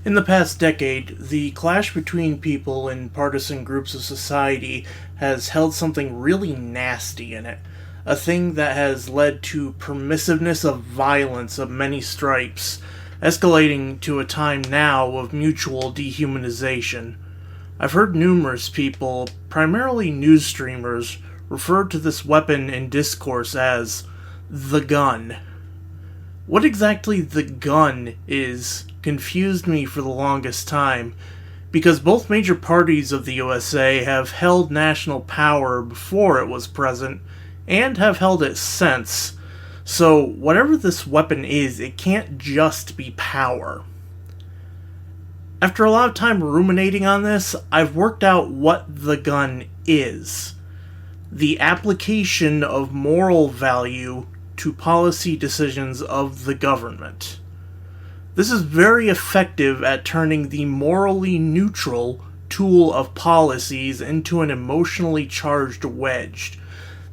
In the past decade, the clash between people in partisan groups of society has held something really nasty in it. A thing that has led to permissiveness of violence of many stripes, escalating to a time now of mutual dehumanization. I've heard numerous people, primarily news streamers, refer to this weapon in discourse as the gun. What exactly the gun is confused me for the longest time, because both major parties of the USA have held national power before it was present, and have held it since. So, whatever this weapon is, it can't just be power. After a lot of time ruminating on this, I've worked out what the gun is. The application of moral value to policy decisions of the government. This is very effective at turning the morally neutral tool of policies into an emotionally charged wedge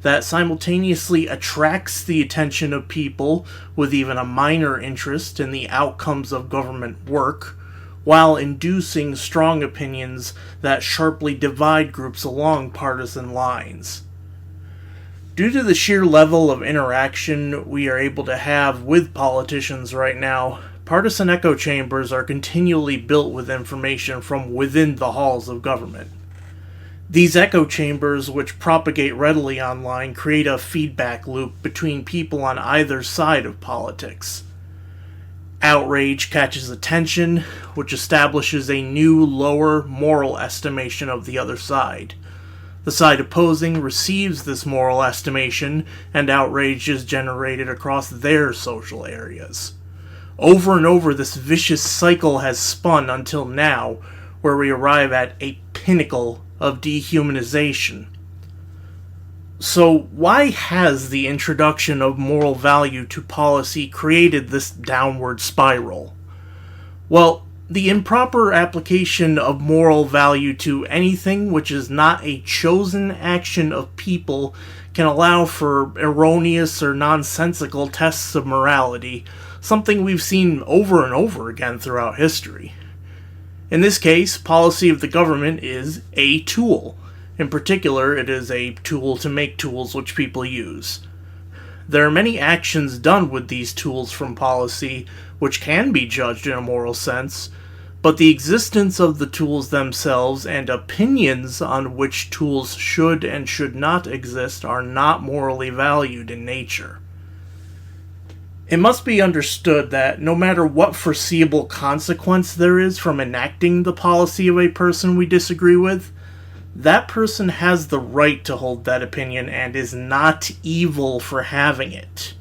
that simultaneously attracts the attention of people with even a minor interest in the outcomes of government work, while inducing strong opinions that sharply divide groups along partisan lines. Due to the sheer level of interaction we are able to have with politicians right now, partisan echo chambers are continually built with information from within the halls of government. These echo chambers, which propagate readily online, create a feedback loop between people on either side of politics. Outrage catches attention, which establishes a new, lower moral estimation of the other side. The side opposing receives this moral estimation, and outrage is generated across their social areas. Over and over, this vicious cycle has spun until now, where we arrive at a pinnacle of dehumanization. So, why has the introduction of moral value to policy created this downward spiral? Well, the improper application of moral value to anything which is not a chosen action of people can allow for erroneous or nonsensical tests of morality, something we've seen over and over again throughout history. In this case, policy of the government is a tool. In particular, it is a tool to make tools which people use. There are many actions done with these tools from policy which can be judged in a moral sense, but the existence of the tools themselves and opinions on which tools should and should not exist are not morally valued in nature. It must be understood that no matter what foreseeable consequence there is from enacting the policy of a person we disagree with, that person has the right to hold that opinion and is not evil for having it.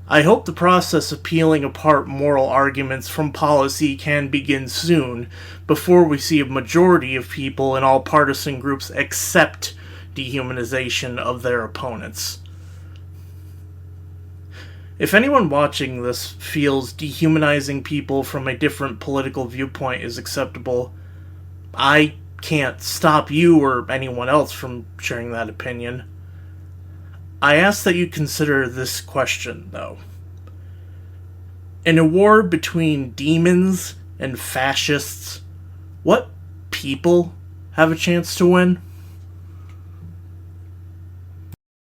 I hope the process of peeling apart moral arguments from policy can begin soon, before we see a majority of people in all partisan groups accept dehumanization of their opponents. If anyone watching this feels dehumanizing people from a different political viewpoint is acceptable, I can't stop you or anyone else from sharing that opinion. I ask that you consider this question, though. In a war between demons and fascists, what people have a chance to win?